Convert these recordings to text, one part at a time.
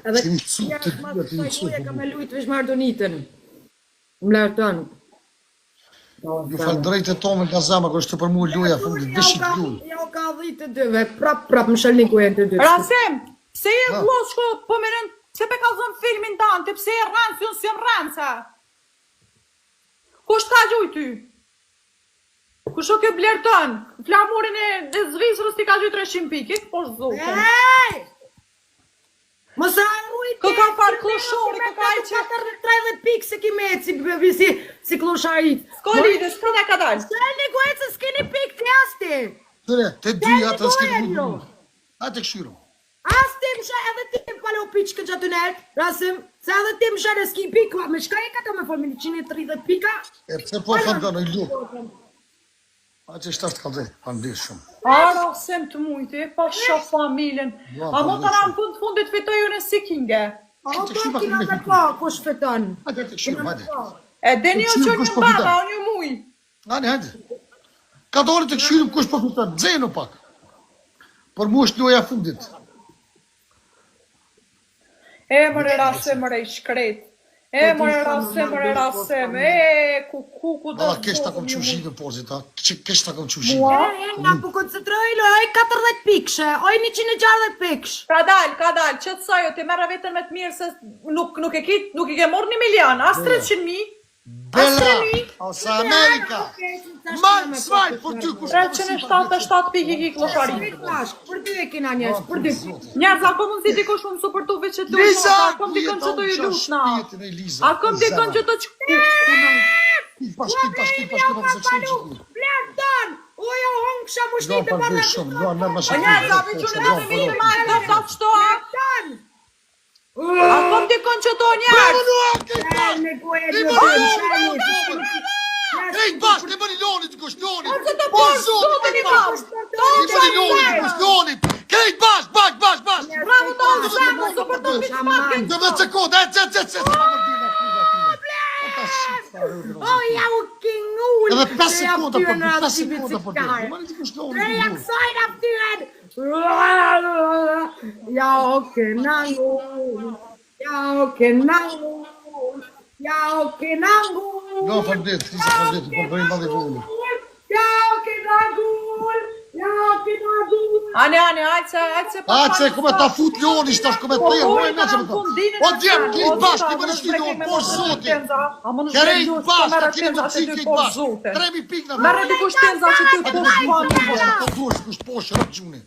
Edhe jashtë ma të sajkuja ka me lujtë vesh Mardonitën. Më lartën. Ju falënderoj të Tomi nga zemra, kur është për mua loja fundit beshit luj. Ja ka 10-2, prap më shalni ku janë të dy. Rasim, pse je vllaz shko po më rën, pse pe kallzon filmin tante, pse je rrancë, unë si jam rranca. Kush ta gjuj ty? Kush o ke blerton? Flamurin e Zvicrës ti ka gjuj 300 pikë, po zotën. Ej! Mos e harruj ti. Ka par kloshori, ka ai që 30 pikë se ki me si klosharit. s'ka lidhje, s'ka ne ka dal. Se një gojtë s'keni pikë të asti. Tëre, të dy atë s'ke luj. Hajde këshyro. Asti më shë edhe ti më palo pikë këtë gjatë nërë, Rasim, se edhe ti më shë në s'ki pikë, me shka e ka të me formi 130 pika. E pse po fëndon i lu. A që shtaft ka dhe, pandir shumë. A Rasim të mujti, pa shoh familjen. A mo të në fundit fitoj unë si kinge. A o të kina me pa, po shfeton. Hajde të këshyro, hajde. E deni o që një baba, o një muj. Hajde. Ka dole të këshyrim kush po fiton, dzenu pak. Por mu është loja fundit. E mëre Rasim, mëre i shkret. E mëre Rasim, ku do Valla kesh ta kom qushive pozit, ha? Kesh ta kom qushive. Nga po koncentroj, oj 40 pikëshe, oj 160 pikësh. Ka dal, që të sajo, ti merre vetën me të mirë se nuk i ke morë 1 milion, as 300.000. Bella, ose Amerika. Man, svajt, për ty kush 377 pikë i ki kloshari. Për dy e kina njës, për dy. Njerëz, a kom mundësi dikush më suportu veç që të Liza! a kom dikon që të i lushna. A kom dikon që të që... Blerton! Oj, o hongësha më shtitë të barra të O njerëz, a veç unë edhe mirë ma e të të qëto, a? A kom dikon që të njerëz? Ej, bashkë, e bëni lonit të kush, lonit! Orë që të porë, zotën i kam! E bëni lonit të kush, lonit! Krejt bashkë! Bravo të orë, zemë, suportu veç ma kënë. Dhe me të kodë, O, ja u kingull! Edhe 5 sekonda për 5 sekonda për të. Mani të kush lonit. Treja kësojnë aptyren! Ja o kenangull! Ja o kenangull! Ja o kenangull! No, për ditë, për bëjmë madhe vëllë. Ja o kenangull! Ja o kenangull! Ane, ajtë Se kume ta fut loni, shtash kume të lirë, mojë me që më të. O djemë, kejt bashkë, i më nështi loni, por zotin. Kerejt bashkë, ta kini më të cikë kejt bashkë. 3.000 pikë në Merre dikush tenza që ty të poshë familje. Po duesh kush poshë, rëpë gjuni.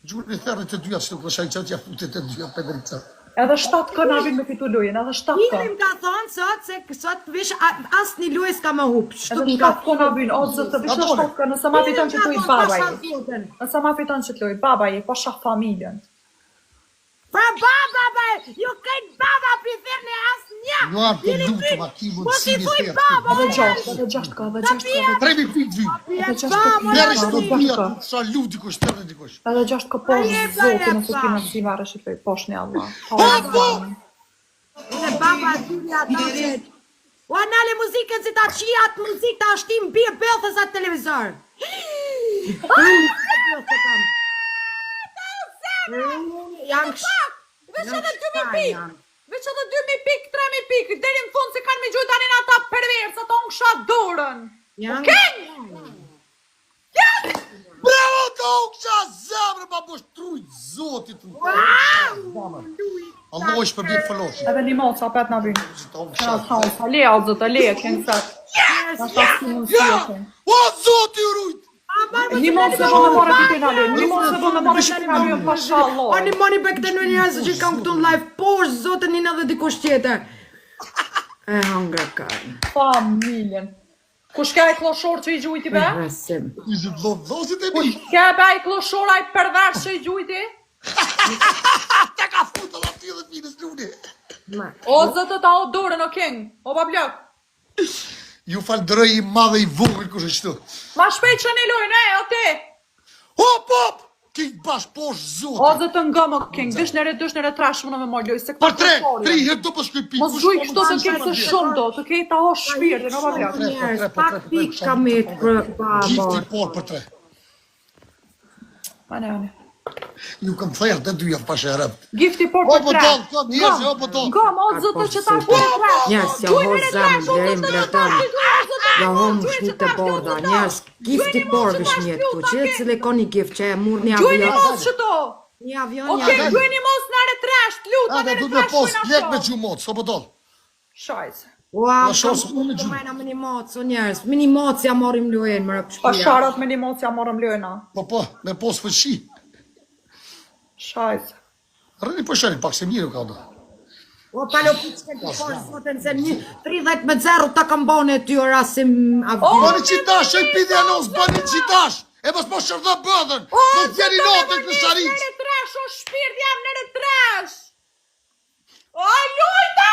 Gjuni thërë të dyja, që të këshaj që t'ja futit të dyja Pedrica. Edhe 7 këna vinë me fitu lujen, edhe 7 këna. Ilim ka thonë sot se sot vish asë një luj s'ka më hupë. Edhe 7 këna vinë, o zëtë, vishë 7 këna, nëse ma fiton që t'luj babaji. Nëse ma fiton që t'luj babaji, po shah familjen. Pra baba, ju kejt baba për thërë asë një. Jo arë të lutë, ma ki më të si një thërë. Edhe 6 ka, edhe 6 ka. 3.000 pikë vynë. Edhe 6 ka. Njerë ishtë të dhja, të sa lutë dikush, të rrë dikush. Edhe 6 ka poshë zotin, nëse kina si varë që t'luj poshë një Allah. Edhe baba dhja të qëtë. O anale muzikën si ta qiat muzikë ta ashtim bje bëllëthës atë televizor. Janë Veç edhe 2.000 pikë, veç edhe 2.000 pikë, 3.000 pikë, deri në fund se kanë me gjujt anin ata perverës, ato në kësha dorën. Okej? Bravo të ukësha zemrë, ma bosh trujt zotit të në Allah është për bjetë fëlloshi. Edhe një moca apet në vynë. Le, o zëtë, le, kënë sërë. O zotit u rujt! Një monë se bënë morë të të nalë, një monë se bënë morë të të nalë, pasha Allah. O një moni për këtë në njërës që kam këtu në live, poshë zotën një dhe dikush tjetër. E hangra kajnë. Familjen. Kush ka e kloshor që i gjujti be? Rasim. Ishtë të losit e mi. Kush ka be e kloshor a i perversh që i gjujti? Ta ka futë dhe aty dhe finës luni. O zëtë ta o dorën, o king, o bablok. Ju falëndëroj i madhe i vogël kush është këtu. Ma shpejt që një lojnë, o te. Hop! Kejt bash poshë zotit. O zëtë nga më king, dysh nere trash më në me mojë lojë, se këta Për 3 herë do për shkoj pikë. Mos zhuj kështu të kemë të shumë do, të kejt ta o shpirtin, o bablok. Pak pikë ka me të për Gifti babor. por për 3. Ane. Ju kam thërë të dyja pashe rëp. Gifti por O për po tre. dollë, kom, njëzë, o po dollë. Gom, o zëtë që ta shpire tre. Njerës, ja ho zemë, blerim, bletëm. Ja ho më shni të borda, njerës, gifti por vish njetë këtu, që e cile ka një gift, që e mur një Gjujni avion. mos që to. Një avion, Oke, një avion. gjujni mos në retresh, lutë Ade, në du me retresh pos, shkojnë lek me ashtu. gjumot, o po dollë. Shajzë. Ua, Ja, shos, unë me kam gjumë. mena minimac, o njerës, minimac ja morim lujen, më rëp Pa shpia. sharat me një mocja morëm lëjna. Po, me pos fëqi. Shajzë. Rëni po shëri, pak se mirë ka do. O, palo piqke të porë, zoten se një 30-0 ta kam bane ty o rasim avion. Bani qitash, e pidi anos, bani qitash. E mos po shërdo bëdhen. Në tjeri natën të sharit. Në retresh, o shpirt jam në retresh. O, lujta!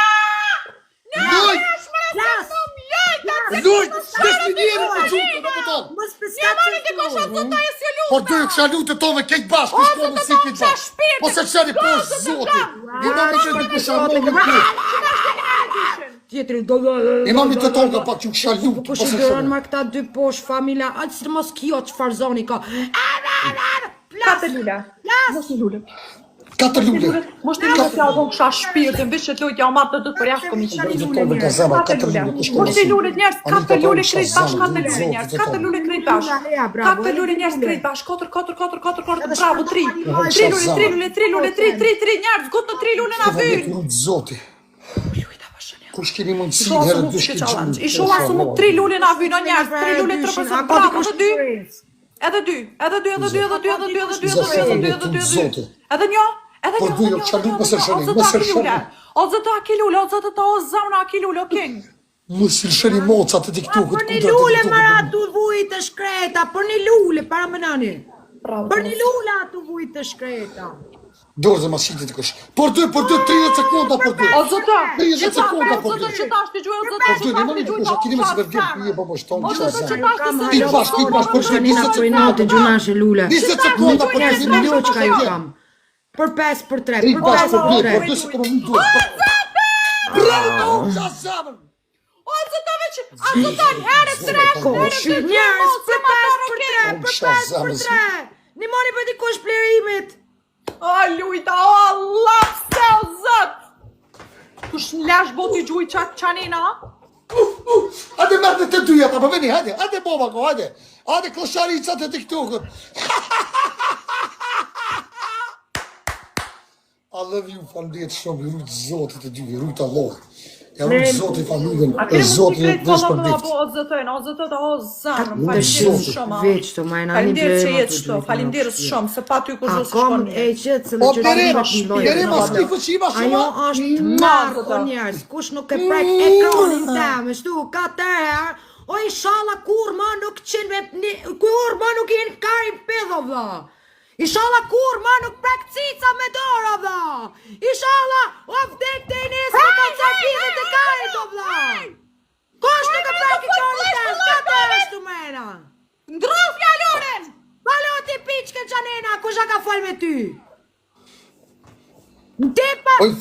Në Lujt! retresh, më rësëm, lujta! Lujt, s'keshti njeri për gjumë, në po dollë. Mos Një pëskat mani të kosha zëta e si luta. Po dy kësha lutë të tove kejt bashkë, O, kështë zëtë në si të kejt kësha bashkë. shpirtin. Po se qëri po O, zëtë zoti. blam. Imami që të kësha lutë në kërë. Tjetëri do... Imami të tonë ka pak që kësha lutë. Po shëndërën marrë këta dy posh familja, aqë së mos kjo që farzoni ka. Katë lule. Mos një lule. Katër lule. Mos një lule se avon kësha shpirtin, vish që të lujtë ja matë të për jashtë komishin. Të tonë ka zema, katër lule. Mos një lule njerës, katë lule krejt bashkë, katë lule njerës, katë lule krejt bashkë. Katë lule njerës krejt bashkë, 4, bravo, 3. 3 lule, 3 njerës, gotë në 3 lule në vynë. Zoti. Kush keni mundësi Isho asë herë mu dy kështë shkë challenge, isho asë mu 3 lule në vynë, njerës, 3 lule, 3%, bravo, edhe 2. Edhe një, o zëtë aki lule, o zëtë ta o zamën aki lule, o king. Mos i shëni mocat e TikTokut. Për një lule mara atu vujt të shkreta, për një lule, para më nani. Për një lule atu vujt të shkreta. Dorë dhe masitit të kësh. Por 30 sekonda, por 2. O zëtë, 30 sekonda, por 2. që tash të gjuaj, o zëtë, Por 2, në mëni të kusha, kini me se vergjem, pije po shtonë, O kisha zëtë, që zemë. tash të Pit bash, por Shanina 20 për natë gjunashe lule. 20 sekonda, por Njerës 20 më ljo që ka ju minuta. kam. Për 5, për 3, Tri për bash, 5, por për 2, 3. por 2 sekonda më duhet. Bravo, qa zemën. O zëtë veç, a zëtë herë të rekë, Njerës, për 5, për 3, për 5, për 3. Një moni për dikush plerimit. O lujta, o Allah, se o zëtë. Kush në lesh boti gjuj qanina? Hajde mërë të dyja, ta po veni, hajde baba ko, hajde. Hajde klosharicat e TikTokut. I love you, falënderit shumë, i rujtë zotit e dy, i rujtë Allah. Ja rujtë zotit familjen, e zotit e vesh për dikt. O zëtën, o zëtën, o zanë, Në falimderit shumë, shumë. veç të majna një Falimderit që blerim jetë shto, falimderit shumë, se pa ty kur A zësë kom shkon e një. qëtë se O në që Berim, të Berim as një fëqima Ajo shumë. është marrë o njerës, kush nuk e prek ekranin temë, shtu, ka të herë, o i shala kur ma nuk qenë me, kur ma nuk jenë karin pedho vla. I shala kur ma nuk prek cica me dora vla. I shala, o vdek të i nesë me koncertimet e karin do vla. Kush nuk e prek ekranin temë, ka të herë shtu mena. Ndro fjalloren! Baloti piqke Gjanena, kusha ka fol me ty? Ndepa... Oj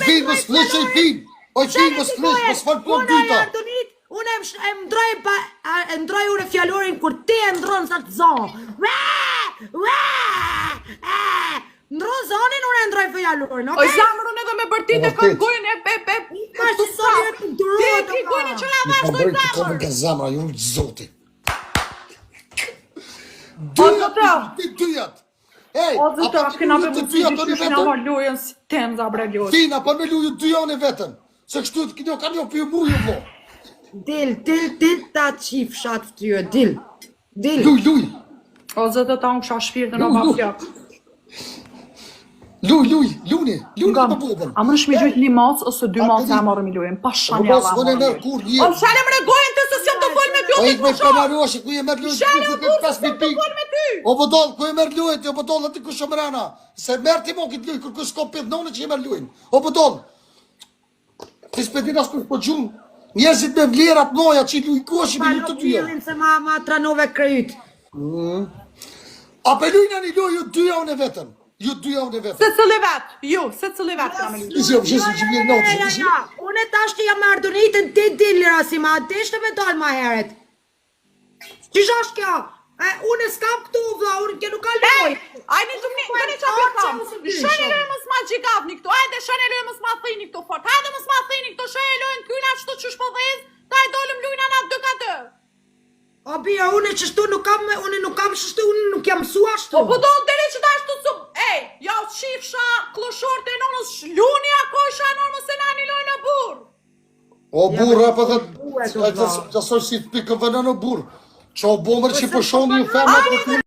fin, mos flesh oj fin. Oj fin, mos flesh, mos fal po dyta. Unë e ndroj unë fjallorin kur ti e ndronë sa të zonë. Ndronë zonin, unë e ndroj fjallorin, O okej? zamërën edhe me bërtit e kanë gojnë e Ka që soli e të ndurot, Ti gojnë që la Më vash ka doj bërë të zamër. komën ka zamra, ju rujtë zotit. O zëtë, Dyjat. Ej, o zëtë, apo kena me të mundësi dyjat që të një shina vetën. ma lujën si tem zabre lujën. Tina, po me luju dyja në vetën. Se kështu të kjo ka një për ju mruju vlo. Dil ta qif shatë ftyë, dil. Luj. O zëtë ta unë kësha shpirtën o ma fjak. Luni të bobën. A më në shmi gjojt një macë ose 2 macë e marrë mi lujën, pa shanja Mos va vënë marrë në lujën. kur O një. shale më regojnë të se s'jam të folë me O pjotit ik me më shumë. panaroshi ku je merë lujë Shale më burë se s'jam të pikë. folë me ty. O bodol, ku je merë lujët, o bodol, ati ku shumë rana. Se merë ti mo këtë lujë, kërë s'ko pit nëune që je merë lujën. O bodol, ti s'pedin as kur po gjumë. Njerëzit me vlerat noja që i lujë koshi me ju të dyja. Palopilin se ma tranove kryt. A pe lujnë një lujë, ju dyja unë e vetën. Ju dyja unë e vetën. Se cëli vetë, se cëli vetë ka me lujën. Isë jo vëshësë që vjenë natë. Unë e tash të jam ardunitën ti dilli rasima, ti ishte me dalë ma heret. Qështë është kjo? Unë s'kam këtu vlla, unë që nuk ka loj. Ajde të më bëni çfarë kam. Shani lojë mos ma xhigavni këtu. Hajde shani lojë mos ma thini këtu fort. Hajde mos ma thini këtu. Shani lojën këna çto çush po vëz. Ta i dolëm lujna na 2-2. O bia, unë çështu nuk kam çështu, unë nuk jam mësua ashtu. Po do deri që ta ashtu sub. Ej, ja shifsha kloshorte nonës luni ako shanor mos e nani lojë në burr. O burra, po të soj si të pikë vënë në burë. Që o bomër që përshoni në femë